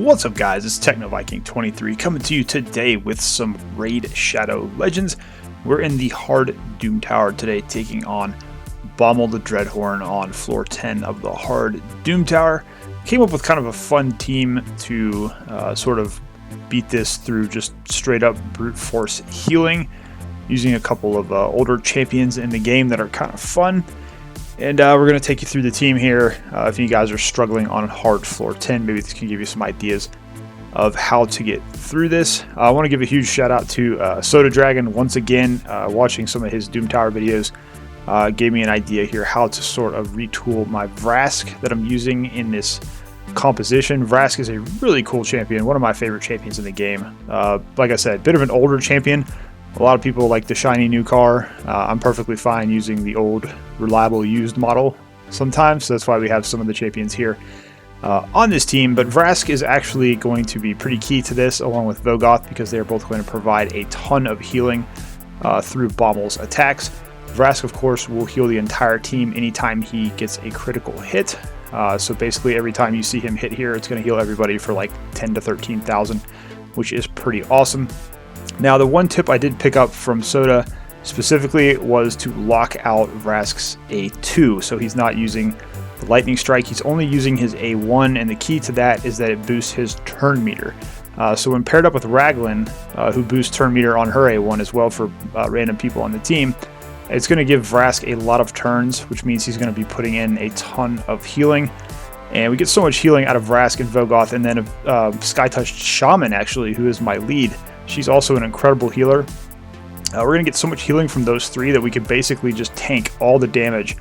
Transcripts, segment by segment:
What's up guys, it's TechnoViking23 coming to you today with some Raid Shadow Legends. We're in the hard Doom Tower today taking on BOMMAL the Dreadhorn on floor 10 of the hard Doom Tower. Came up with kind of a fun team to sort of beat this through just straight up brute force healing, using a couple of older champions in the game that are kind of fun. And we're going to take you through the team here. If you guys are struggling on hard floor 10, maybe this can give you some ideas of how to get through this. I want to give a huge shout out to Soda Dragon once again. Watching some of his Doom Tower videos gave me an idea here how to sort of retool my Vrask that I'm using in this composition. Vrask is a really cool champion, one of my favorite champions in the game. Like I said, bit of an older champion. A lot of people like the shiny new car. I'm perfectly fine using the old, reliable, used model sometimes. So that's why we have some of the champions here on this team. But Vrask is actually going to be pretty key to this, along with Vogoth, because they're both going to provide a ton of healing through BOMMAL's attacks. Vrask, of course, will heal the entire team anytime he gets a critical hit. So basically, every time you see him hit here, it's going to heal everybody for like 10 to 13,000, which is pretty awesome. Now, the one tip I did pick up from Soda specifically was to lock out Vrask's A2, so he's not using the Lightning Strike, he's only using his A1, and the key to that is that it boosts his turn meter. So when paired up with Raglan, who boosts turn meter on her A1 as well for random people on the team, it's going to give Vrask a lot of turns, which means he's going to be putting in a ton of healing. And we get so much healing out of Vrask and Vogoth, and then Sky-Touched Shaman, actually, who is my lead. She's also an incredible healer. We're going to get so much healing from those three that we could basically just tank all the damage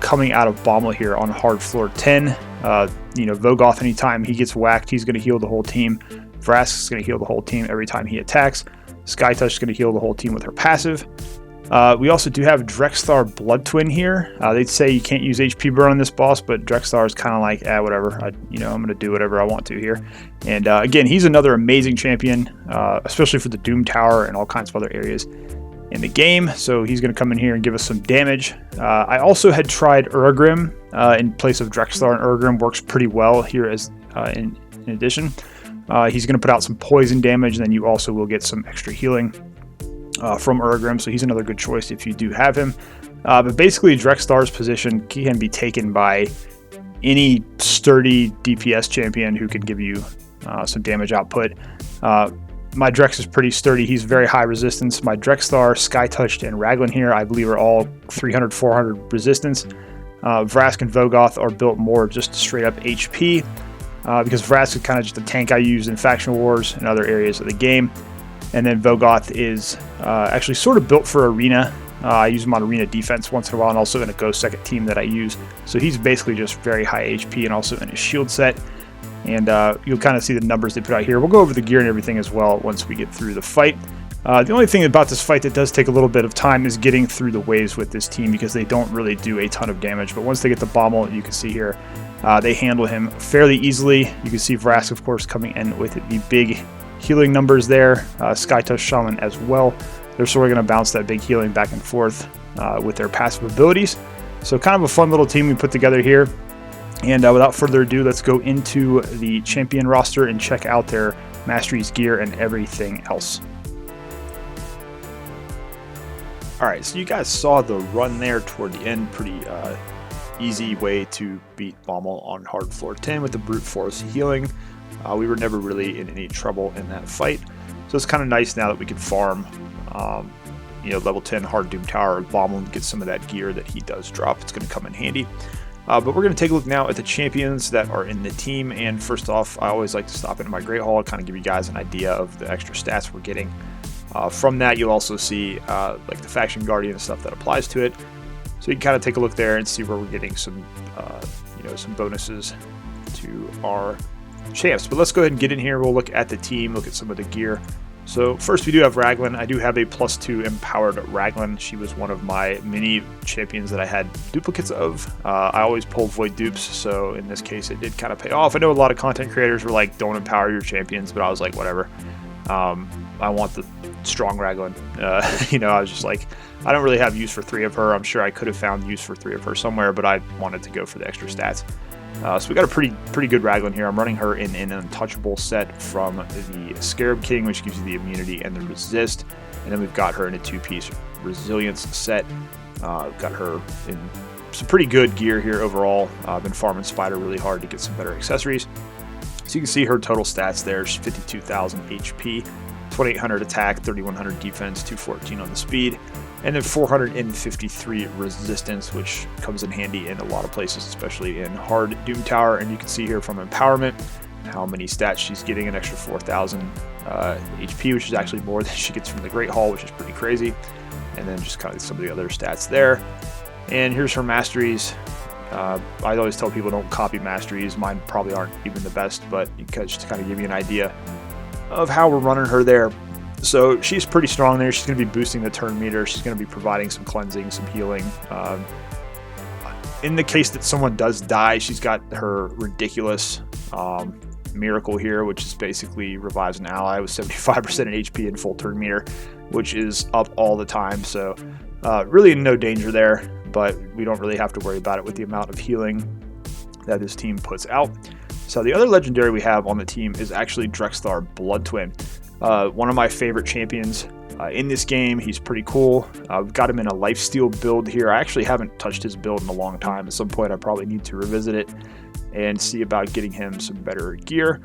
coming out of BOMMAL here on hard floor 10. You know, Vogoth, anytime he gets whacked, he's going to heal the whole team. Vrask is going to heal the whole team every time he attacks. Sky-Touch is going to heal the whole team with her passive. We also do have Drexthar Blood Twin here. They'd say you can't use HP burn on this boss, but Drexthar is kind of like, whatever. I'm going to do whatever I want to here. And again, he's another amazing champion, especially for the Doom Tower and all kinds of other areas in the game. So he's going to come in here and give us some damage. I also had tried Uragrim in place of Drexthar, and Uragrim works pretty well here as in addition. He's going to put out some poison damage, and then you also will get some extra healing from Uragrim, so he's another good choice if you do have him. But basically, Drexthar's position can be taken by any sturdy DPS champion who can give you some damage output. My Drex is pretty sturdy. He's very high resistance. My Drexthar, Sky-Touched, and Raglan here, I believe, are all 300, 400 resistance. Vrask and Vogoth are built more just straight up HP, because Vrask is kind of just a tank I use in Faction Wars and other areas of the game. And then Vogoth is actually sort of built for Arena. I use him on Arena defense once in a while, and also in a Ghost second team that I use. So he's basically just very high HP and also in a shield set. And you'll kind of see the numbers they put out here. We'll go over the gear and everything as well once we get through the fight. The only thing about this fight that does take a little bit of time is getting through the waves with this team, because they don't really do a ton of damage. But once they get the BOMMAL, you can see here, they handle him fairly easily. You can see Vrask, of course, coming in with the big healing numbers there. Sky-Touched Shaman as well. They're sort of going to bounce that big healing back and forth with their passive abilities. So kind of a fun little team we put together here. And without further ado, let's go into the champion roster and check out their Masteries gear and everything else. Alright, so you guys saw the run there toward the end. Pretty easy way to beat BOMMAL on hard floor 10 with the brute force healing. We were never really in any trouble in that fight, so it's kind of nice now that we can farm, level 10 hard Doom Tower BOMMAL and get some of that gear that he does drop. It's going to come in handy. But we're going to take a look now at the champions that are in the team. And first off, I always like to stop into my Great Hall and kind of give you guys an idea of the extra stats we're getting. From that, you'll also see like the Faction Guardian stuff that applies to it. So you can kind of take a look there and see where we're getting some, some bonuses to our champs. But let's go ahead and get in here. We'll look at the team, look at some of the gear. So first we do have Raglan. I do have a +2 empowered Raglan. She was one of my mini champions that I had duplicates of. I always pulled void dupes, so in this case it did kind of pay off. I know a lot of content creators were like, don't empower your champions, but I was like, whatever. I want the strong Raglan. I was just like, I don't really have use for 3 of her. I'm sure I could have found use for 3 of her somewhere, but I wanted to go for the extra stats. So we got a pretty good Raglan here. I'm running her in an untouchable set from the Scarab King, which gives you the immunity and the resist. And then we've got her in a 2-piece resilience set. Got her in some pretty good gear here overall. I've been farming Spider really hard to get some better accessories. So you can see her total stats there. She's 52,000 HP, 2,800 attack, 3,100 defense, 214 on the speed, and then 453 resistance, which comes in handy in a lot of places, especially in hard Doom Tower. And you can see here from Empowerment how many stats she's getting, an extra 4,000 HP, which is actually more than she gets from the Great Hall, which is pretty crazy. And then just kind of some of the other stats there. And here's her Masteries. I always tell people don't copy Masteries. Mine probably aren't even the best, but just to kind of give you an idea of how we're running her there. So she's pretty strong there. She's going to be boosting the turn meter. She's going to be providing some cleansing, some healing. In the case that someone does die, she's got her ridiculous miracle here, which is basically revives an ally with 75% in HP and full turn meter, which is up all the time. So really in no danger there, but we don't really have to worry about it with the amount of healing that this team puts out. So the other legendary we have on the team is actually Drexthar Blood Twin. One of my favorite champions in this game. He's pretty cool. We've got him in a lifesteal build here. I actually haven't touched his build in a long time. At some point I probably need to revisit it and see about getting him some better gear.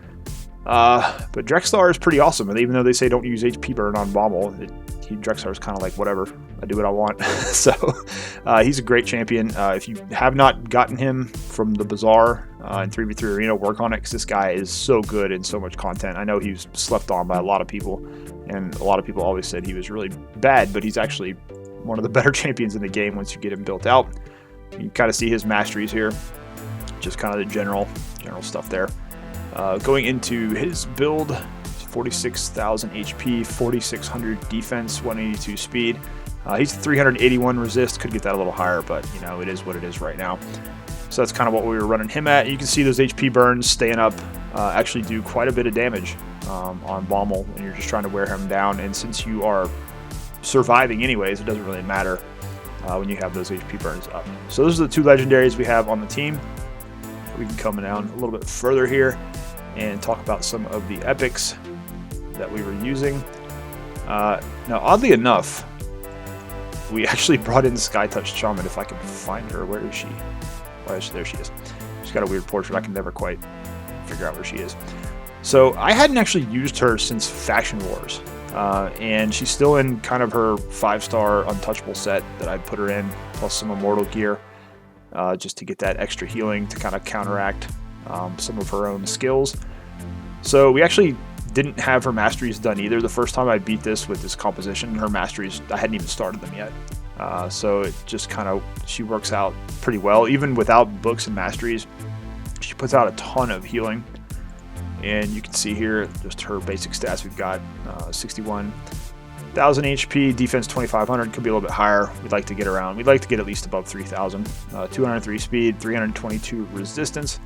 But Drexthar is pretty awesome, and even though they say don't use HP burn on BOMMAL, Drexthar is kind of like whatever, I do what I want. So he's a great champion. If you have not gotten him from the Bazaar in 3v3 Arena, work on it, because this guy is so good and so much content. I know he was slept on by a lot of people, and a lot of people always said he was really bad, but he's actually one of the better champions in the game once you get him built out. You kind of see his masteries here, just kind of the general stuff there. Going into his build, 46,000 HP, 4,600 defense, 182 speed. He's 381 resist, could get that a little higher, but you know, it is what it is right now. So that's kind of what we were running him at. You can see those HP burns staying up actually do quite a bit of damage on BOMMAL when you're just trying to wear him down. And since you are surviving anyways, it doesn't really matter when you have those HP burns up. So those are the two legendaries we have on the team. We can come down a little bit further here and talk about some of the epics that we were using. Now, oddly enough, we actually brought in Skytouch Shaman. If I can find her, where is she? Oh, there she is. She's got a weird portrait. I can never quite figure out where she is. So I hadn't actually used her since Faction Wars, and she's still in kind of her 5-star untouchable set that I put her in, plus some immortal gear, just to get that extra healing to kind of counteract some of her own skills. So we actually didn't have her masteries done either. The first time I beat this with this composition, her masteries, I hadn't even started them yet. So it just kind of, she works out pretty well. Even without books and masteries, she puts out a ton of healing. And you can see here, just her basic stats. We've got 61,000 HP, defense 2,500, could be a little bit higher. We'd like to get around, we'd like to get at least above 3,000. 203 speed, 322 resistance.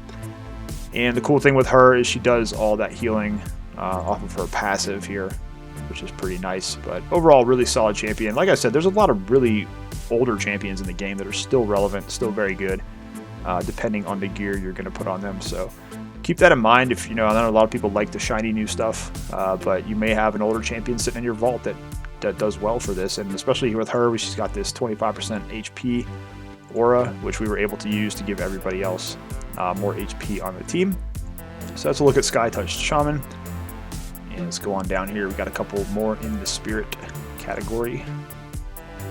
And the cool thing with her is she does all that healing off of her passive here, which is pretty nice. But overall, really solid champion. Like I said, there's a lot of really older champions in the game that are still relevant, still very good, depending on the gear you're going to put on them. So keep that in mind. If you know, I know a lot of people like the shiny new stuff, but you may have an older champion sitting in your vault that does well for this. And especially with her, she's got this 25% HP aura, which we were able to use to give everybody else more HP on the team. So let's look at Skytouch Shaman. And let's go on down here. We've got a couple more in the spirit category.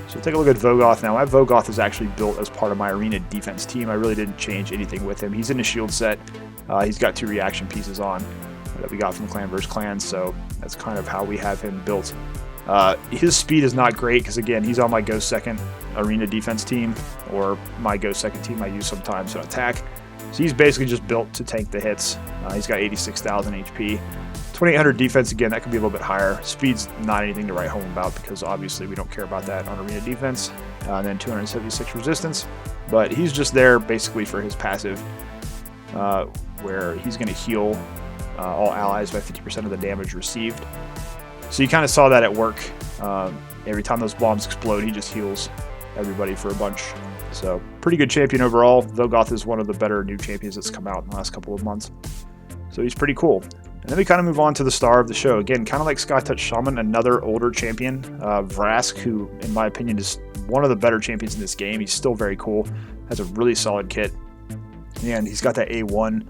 So take a look at Vogoth now. My Vogoth is actually built as part of my arena defense team. I really didn't change anything with him. He's in a shield set. He's got 2 reaction pieces on that we got from Clan vs. Clan, so that's kind of how we have him built. His speed is not great because, again, he's on my Go Second arena defense team, or my Go Second team I use sometimes to attack. So he's basically just built to tank the hits. He's got 86,000 HP. 2,800 defense, again, that could be a little bit higher. Speed's not anything to write home about because obviously we don't care about that on arena defense. And then 276 resistance, but he's just there basically for his passive, where he's going to heal all allies by 50% of the damage received. So you kind of saw that at work. Every time those bombs explode, he just heals everybody for a bunch. So pretty good champion overall. Vogoth is one of the better new champions that's come out in the last couple of months. So he's pretty cool. And then we kind of move on to the star of the show. Again, kind of like Skytouch Shaman, another older champion, Vrask, who in my opinion is one of the better champions in this game. He's still very cool, has a really solid kit, and he's got that A1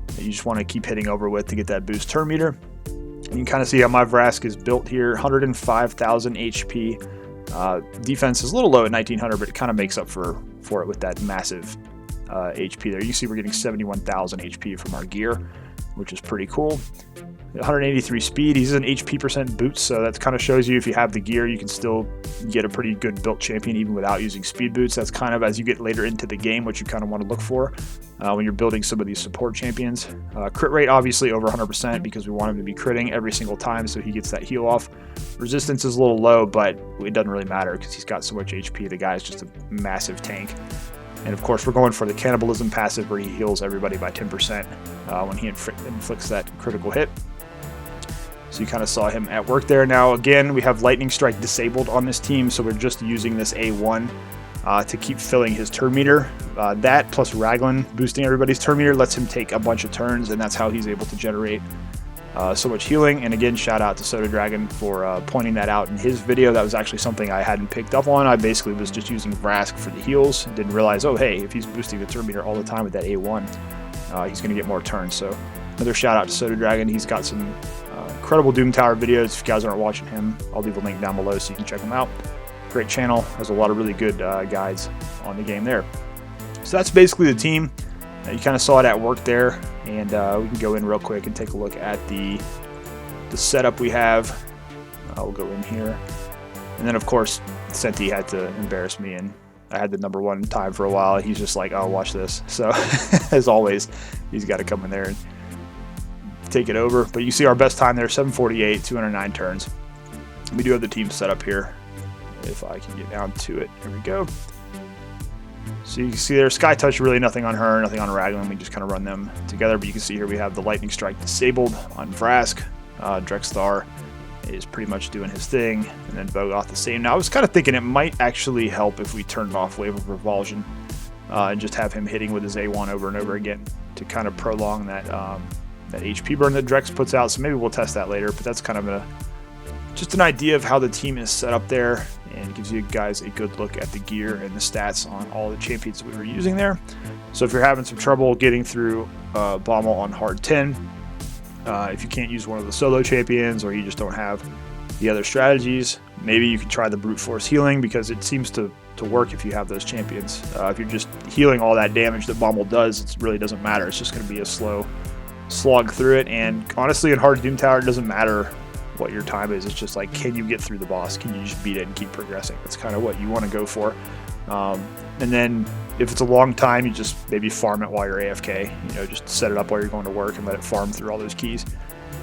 that you just want to keep hitting over with to get that boost turn meter. You can kind of see how my Vrask is built here, 105,000 HP. Defense is a little low at 1900, but it kind of makes up for it with that massive HP there. You can see we're getting 71,000 HP from our gear, which is pretty cool. 183 speed. He's an HP percent boots, so that kind of shows you if you have the gear, you can still get a pretty good built champion even without using speed boots. That's kind of, as you get later into the game, what you kind of want to look for when you're building some of these support champions. Crit rate obviously over 100% because we want him to be critting every single time so he gets that heal off. Resistance is a little low, but it doesn't really matter because he's got so much HP. The guy's just a massive tank. And of course, we're going for the cannibalism passive where he heals everybody by 10% when he inflicts that critical hit. So you kind of saw him at work there. Now, again, we have Lightning Strike disabled on this team, so we're just using this A1 to keep filling his turn meter. That plus Raglan boosting everybody's turn meter lets him take a bunch of turns, and that's how he's able to generate so much healing. And again, shout out to Soda Dragon for pointing that out in his video. That was actually something I hadn't picked up on. I basically was just using Vrask for the heals. Didn't realize, oh hey, if he's boosting the turn meter all the time with that A1, he's going to get more turns. So another shout out to Soda Dragon. He's got some incredible Doom Tower videos. If you guys aren't watching him, I'll leave a link down below so you can check him out. Great channel. Has a lot of really good guides on the game there. So that's basically the team. You kind of saw it at work there, and we can go in real quick and take a look at the setup we have. I'll go in here, and then of course Senti had to embarrass me, and I had the #1 time for a while. He's just like, oh, watch this. So as always, he's got to come in there and take it over. But you see our best time there, 748, 209 turns. We do have the team set up here. If I can get down to it, here we go. So you can see there, Skytouch, really nothing on her, nothing on Raglan. We just kind of run them together. But you can see here we have the Lightning Strike disabled on Vrask. Drexthar is pretty much doing his thing, and then Vogoth the same. Now I was kind of thinking it might actually help if we turned off Wave of Revulsion and just have him hitting with his A1 over and over again to kind of prolong that that HP burn that Drex puts out. So maybe we'll test that later, but that's kind of just an idea of how the team is set up there, and gives you guys a good look at the gear and the stats on all the champions that we were using there. So if you're having some trouble getting through BOMMAL on hard 10, if you can't use one of the solo champions, or you just don't have the other strategies, maybe you can try the brute force healing, because it seems to work if you have those champions. If you're just healing all that damage that BOMMAL does, it really doesn't matter. It's just going to be a slow slog through it. And honestly, in hard Doom Tower, it doesn't matter what your time is. It's just like, can you get through the boss? Can you just beat it and keep progressing? That's kind of what you want to go for. And then if it's a long time, you just maybe farm it while you're AFK. You know, just set it up while you're going to work and let it farm through all those keys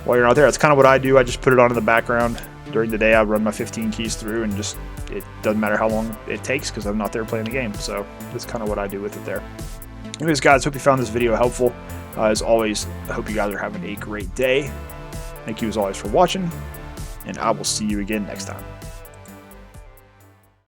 while you're not there. That's kind of what I do. I just put it on in the background. During the day, I run my 15 keys through, and just, it doesn't matter how long it takes because I'm not there playing the game. So that's kind of what I do with it there. Anyways, guys, hope you found this video helpful. As always, I hope you guys are having a great day. Thank you as always for watching, and I will see you again next time.